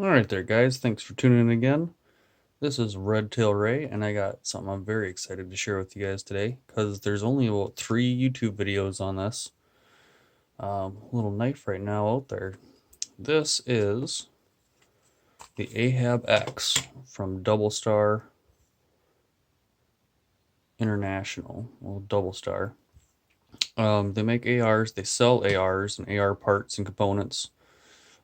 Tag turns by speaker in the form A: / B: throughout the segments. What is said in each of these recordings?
A: Alright there guys, thanks for tuning in again. This is Red Tail Ray, and I got something I'm very excited to share with you guys today, because there's only about 3 YouTube videos on this little knife right now out there. This is the AHAB-X from DoubleStar International, well, DoubleStar. They make ARs, they sell ARs and AR parts and components.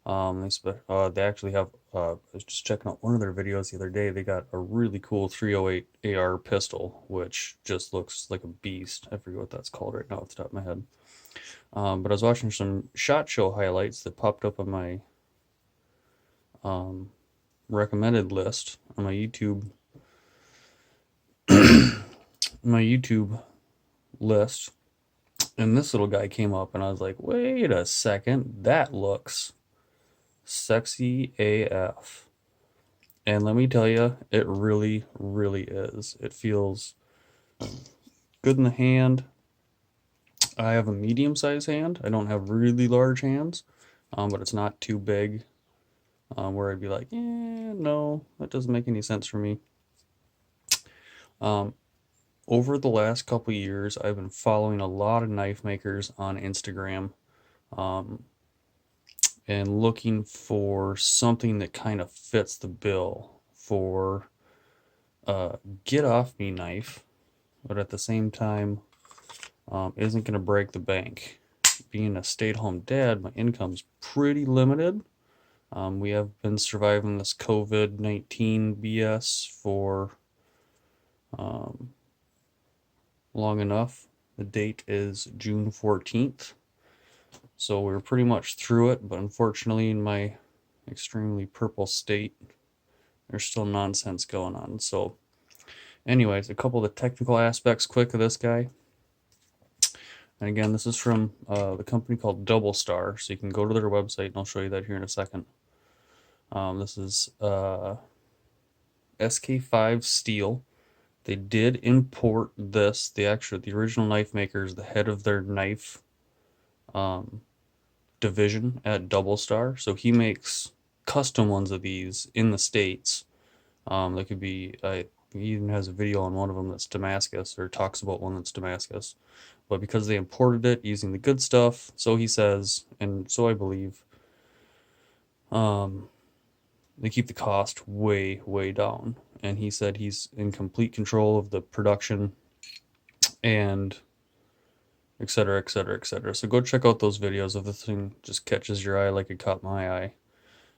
A: They actually have, I was just checking out one of their videos the other day. They got a really cool 308 AR pistol, which just looks like a beast. I forget what that's called right now off the top of my head. But I was watching some ShotShow highlights that popped up on my recommended list on my YouTube list. And this little guy came up and I was like, wait a second, that looks sexy AF. And let me tell you, it really, really is. It feels good in the hand. I have a medium-sized hand. I don't have really large hands, but it's not too big where I'd be like, no, that doesn't make any sense for me. Over the last couple years, I've been following a lot of knife makers on Instagram and looking for something that kind of fits the bill for get off me knife, but at the same time isn't going to break the bank. Being a stay-at-home dad, my income's pretty limited. We have been surviving this COVID-19 BS for long enough. The date is June 14th. So we're pretty much through it, but unfortunately in my extremely purple state, there's still nonsense going on. So anyways, a couple of the technical aspects quick of this guy. And again, this is from the company called DoubleStar, so you can go to their website, and I'll show you that here in a second. This is SK5 steel. They did import this. The original knife maker is the head of their knife division at DoubleStar, so he makes custom ones of these in the States. They could be, he even has a video on one of them that's Damascus, or talks about one that's Damascus. But because they imported it using the good stuff, so he says, and so I believe, they keep the cost way, way down. And he said he's in complete control of the production and et cetera, et cetera, et cetera. So go check out those videos if the thing just catches your eye like it caught my eye.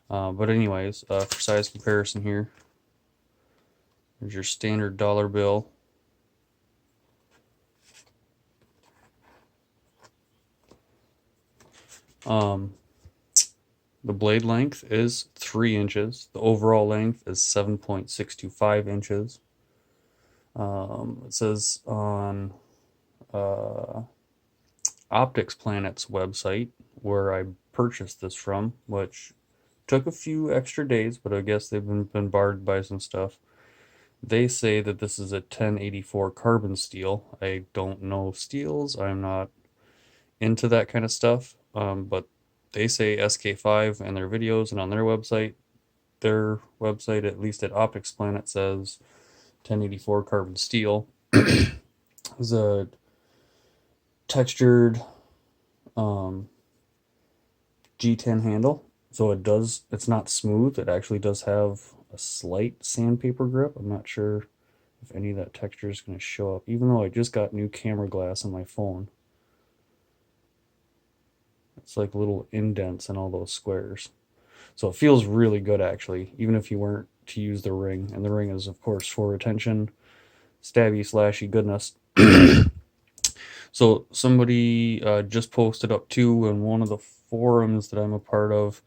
A: But anyways, for size comparison here, there's your standard dollar bill. The blade length is 3 inches. The overall length is 7.625 inches. It says on Optics Planet's website, where I purchased this from, which took a few extra days, but I guess they've been bombarded by some stuff. They say that this is a 1084 carbon steel. I don't know steels. I'm not into that kind of stuff, but they say SK5 in their videos and on their website. Their website, at least at Optics Planet, says 1084 carbon steel. Is a textured G10 handle, so it's not smooth. It actually does have a slight sandpaper grip. I'm not sure if any of that texture is going to show up, even though I just got new camera glass on my phone. It's like little indents in all those squares. So it feels really good, actually, even if you weren't to use the ring. And the ring is, of course, for retention, stabby, slashy goodness. So somebody just posted up, too, in one of the forums that I'm a part of,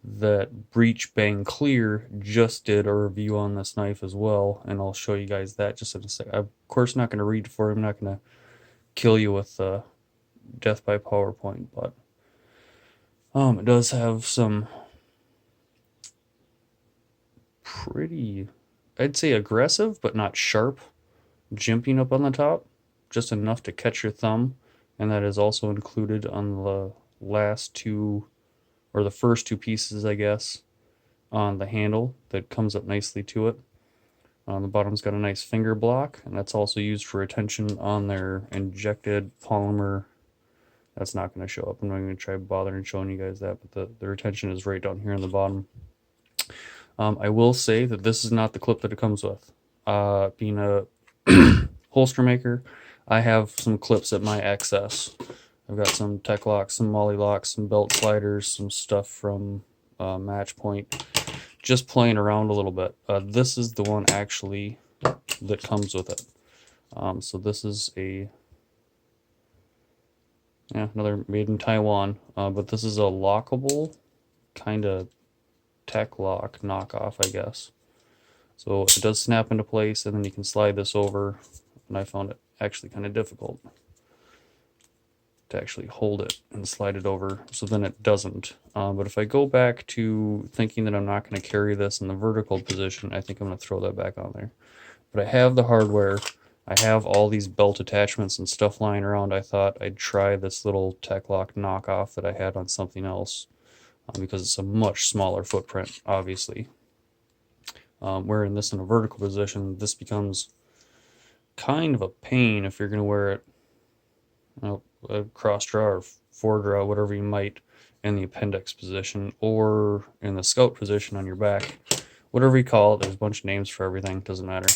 A: that Breach Bang Clear just did a review on this knife as well. And I'll show you guys that just in a second. I'm, of course, not going to read for him. I'm not going to kill you with death by PowerPoint, but it does have some pretty, I'd say aggressive, but not sharp jimping up on the top, just enough to catch your thumb. And that is also included on the last two, or the first two pieces, I guess, on the handle that comes up nicely to it. On the bottom's got a nice finger block, and that's also used for retention on their injected polymer. That's not going to show up. I'm not going to try bothering showing you guys that, but the retention is right down here on the bottom. I will say that this is not the clip that it comes with. Being a holster maker, I have some clips at my excess. I've got some tech locks, some molly locks, some belt sliders, some stuff from Match Point, just playing around a little bit. This is the one actually that comes with it. So this is another made in Taiwan, but this is a lockable kind of tech lock knockoff, I guess. So it does snap into place, and then you can slide this over, and I found it actually kind of difficult to actually hold it and slide it over, so then it doesn't. But if I go back to thinking that I'm not going to carry this in the vertical position, I think I'm going to throw that back on there. But I have the hardware. I have all these belt attachments and stuff lying around. I thought I'd try this little tech lock knockoff that I had on something else, because it's a much smaller footprint, obviously. Wearing this in a vertical position, this becomes kind of a pain if you're going to wear it, a cross draw or fore draw, whatever you might, in the appendix position or in the scout position on your back, whatever you call it. There's a bunch of names for everything, doesn't matter.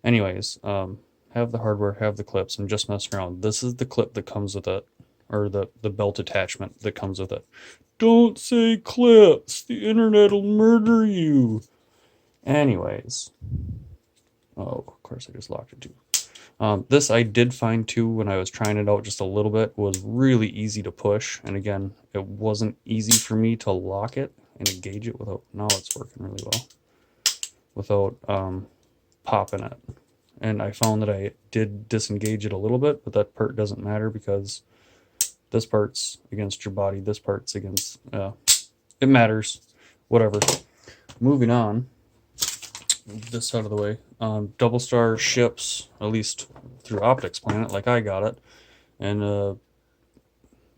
A: Anyways, have the hardware, have the clips. I'm just messing around. This is the clip that comes with it, or the belt attachment that comes with it. Don't say clips, the internet will murder you. Anyways, oh, of course I just locked it too. This I did find too when I was trying it out just a little bit was really easy to push, and again, it wasn't easy for me to lock it and engage it without, now it's working really well, without popping it. And I found that I did disengage it a little bit, but that part doesn't matter because this part's against your body, this part's against, it matters, whatever. Moving on, move this out of the way. DoubleStar ships, at least through Optics Planet, like I got it, and a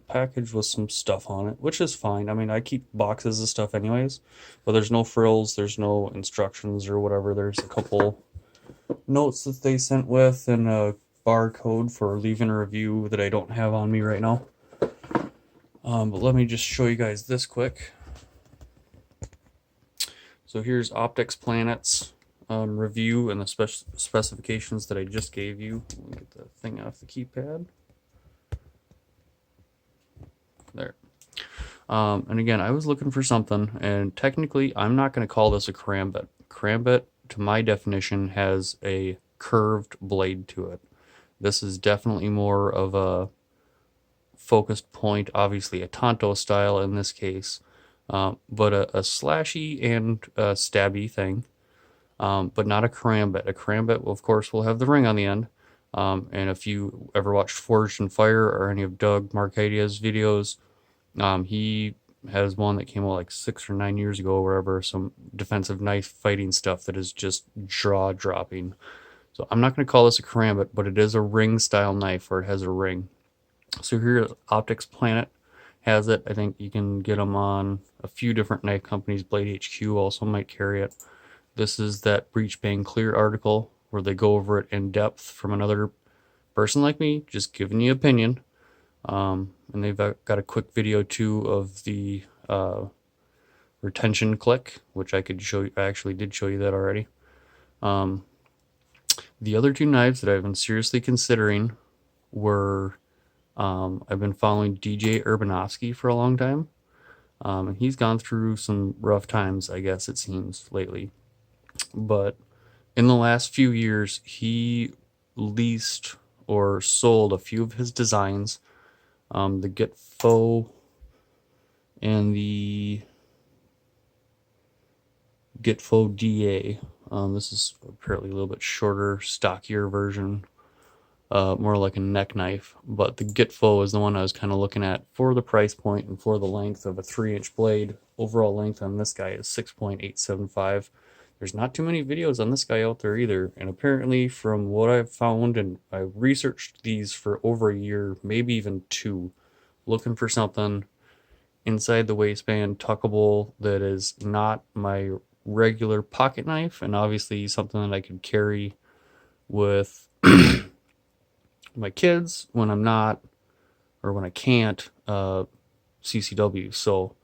A: package with some stuff on it, which is fine. I mean, I keep boxes of stuff anyways, but there's no frills, there's no instructions or whatever. There's a couple notes that they sent with and a barcode for leaving a review that I don't have on me right now. But let me just show you guys this quick. So here's Optics Planet's review and the specifications that I just gave you. Let me get the thing off the keypad. There. And again, I was looking for something, and technically I'm not going to call this a karambit. Karambit, to my definition, has a curved blade to it. This is definitely more of a focused point, obviously a Tonto style in this case, but a slashy and stabby thing. But not a karambit. A karambit, of course, will have the ring on the end. And if you ever watched Forged in Fire or any of Doug Marcadia's videos, he has one that came out like 6 or 9 years ago, or wherever, some defensive knife fighting stuff that is just jaw-dropping. So I'm not going to call this a karambit, but it is a ring-style knife, or it has a ring. So here, Optics Planet has it. I think you can get them on a few different knife companies. Blade HQ also might carry it. This is that Breach Bang Clear article where they go over it in depth from another person like me, just giving you opinion. And they've got a quick video too of the retention click, which I could show you. I actually did show you that already. The other two knives that I've been seriously considering were, I've been following DJ Urbanovsky for a long time. And he's gone through some rough times, I guess it seems, lately. But in the last few years, he leased or sold a few of his designs. The Get Foe and the Get Foe DA. This is apparently a little bit shorter, stockier version, more like a neck knife. But the Get Foe is the one I was kind of looking at for the price point and for the length of a 3-inch blade. Overall length on this guy is 6.875. There's not too many videos on this guy out there either, and apparently from what I've found, and I researched these for over a year, maybe even 2, looking for something inside the waistband tuckable that is not my regular pocket knife, and obviously something that I could carry with my kids when I'm not, or when I can't CCW. So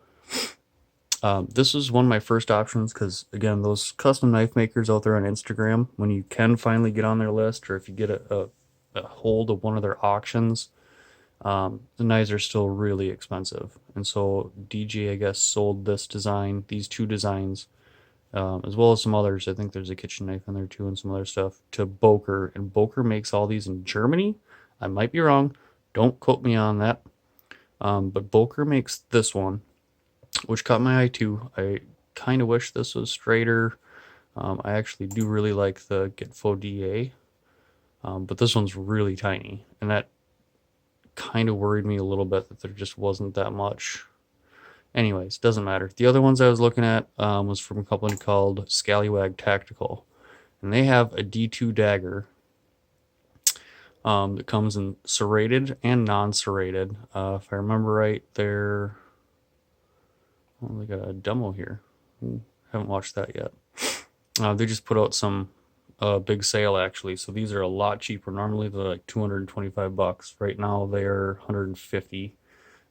A: this was one of my first options because, again, those custom knife makers out there on Instagram, when you can finally get on their list, or if you get a hold of one of their auctions, the knives are still really expensive. And so DJ, I guess, sold this design, these two designs, as well as some others. I think there's a kitchen knife in there too and some other stuff, to Boker. And Boker makes all these in Germany. I might be wrong. Don't quote me on that. But Boker makes this one, which caught my eye too. I kind of wish this was straighter. I actually do really like the Gitfo DA, but this one's really tiny, and that kind of worried me a little bit that there just wasn't that much. Anyways, doesn't matter. The other ones I was looking at was from a company called Scallywag Tactical, and they have a D2 dagger that comes in serrated and non-serrated. If I remember right, they're... well, they got a demo here. Haven't watched that yet. They just put out some big sale, actually, so these are a lot cheaper. Normally they're like $225. Right now they're $150.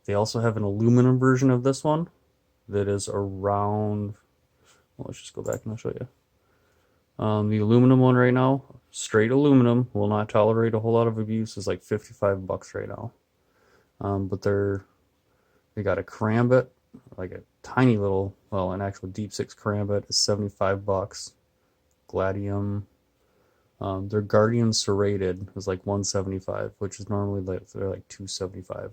A: They also have an aluminum version of this one that is around... well, let's just go back and I'll show you. The aluminum one right now, straight aluminum, will not tolerate a whole lot of abuse, is like $55 right now. But they got a karambit, like a tiny little, well, an actual deep six karambit is $75. Gladium, their Guardian serrated is like $175, which is normally they're like $275.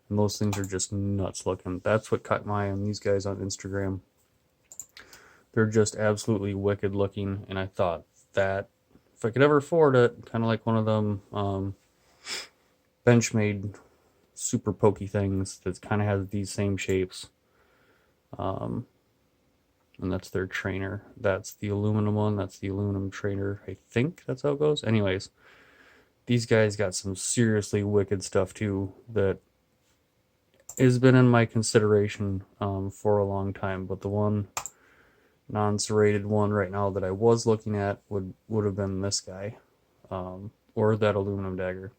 A: And those things are just nuts looking. That's what caught my eye on these guys on Instagram. They're just absolutely wicked looking, and I thought that if I could ever afford it, kind of like one of them Benchmade super pokey things that kind of has these same shapes. And that's their trainer. That's the aluminum one. That's the aluminum trainer. I think that's how it goes. Anyways, these guys got some seriously wicked stuff too that has been in my consideration for a long time. But the one non-serrated one right now that I was looking at would have been this guy, or that aluminum dagger.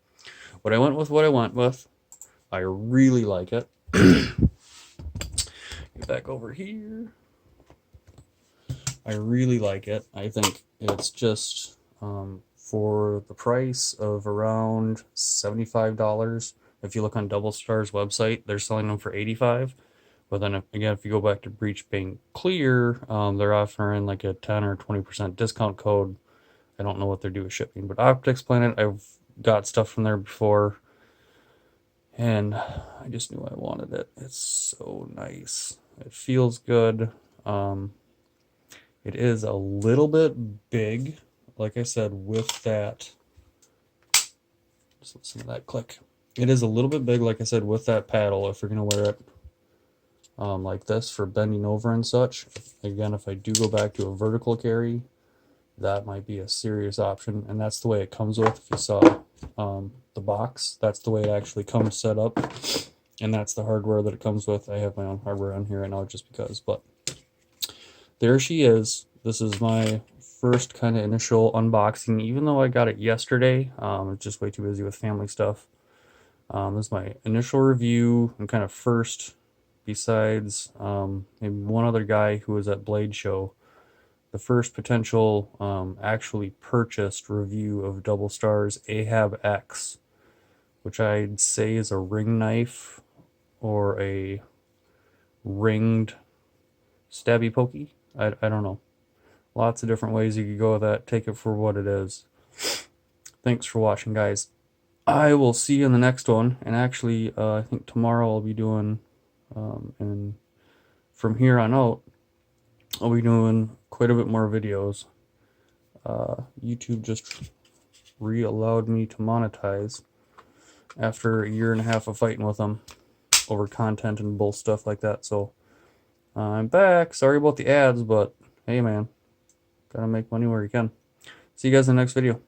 A: But I went with what I went with. I really like it. Get back over here. I really like it. I think it's just for the price of around $75. If you look on DoubleStar's website, they're selling them for $85. But then again, if you go back to Breach Being Clear, they're offering like a 10 or 20% discount code. I don't know what they're doing with shipping, but Optics Planet, I've got stuff from there before, and I just knew I wanted it. It's so nice. It feels good. It is a little bit big, like I said, with that. Just listen to that click. It is a little bit big, like I said, with that paddle, if you're going to wear it like this for bending over and such. Again, if I do go back to a vertical carry, that might be a serious option. And that's the way it comes with. If you saw the box, that's the way it actually comes set up. And that's the hardware that it comes with. I have my own hardware on here right now just because. But there she is. This is my first kind of initial unboxing, even though I got it yesterday. I was just way too busy with family stuff. This is my initial review and kind of first, besides maybe one other guy who was at Blade Show, the first potential actually purchased review of DoubleStar's AHAB-X, which I'd say is a ring knife or a ringed stabby pokey. I don't know. Lots of different ways you could go with that. Take it for what it is. Thanks for watching, guys. I will see you in the next one. And actually, I think tomorrow I'll be doing, and from here on out, I'll be doing quite a bit more videos. YouTube just allowed me to monetize after a year and a half of fighting with them over content and bull stuff like that. So I'm back. Sorry about the ads, but hey, man, gotta make money where you can. See you guys in the next video.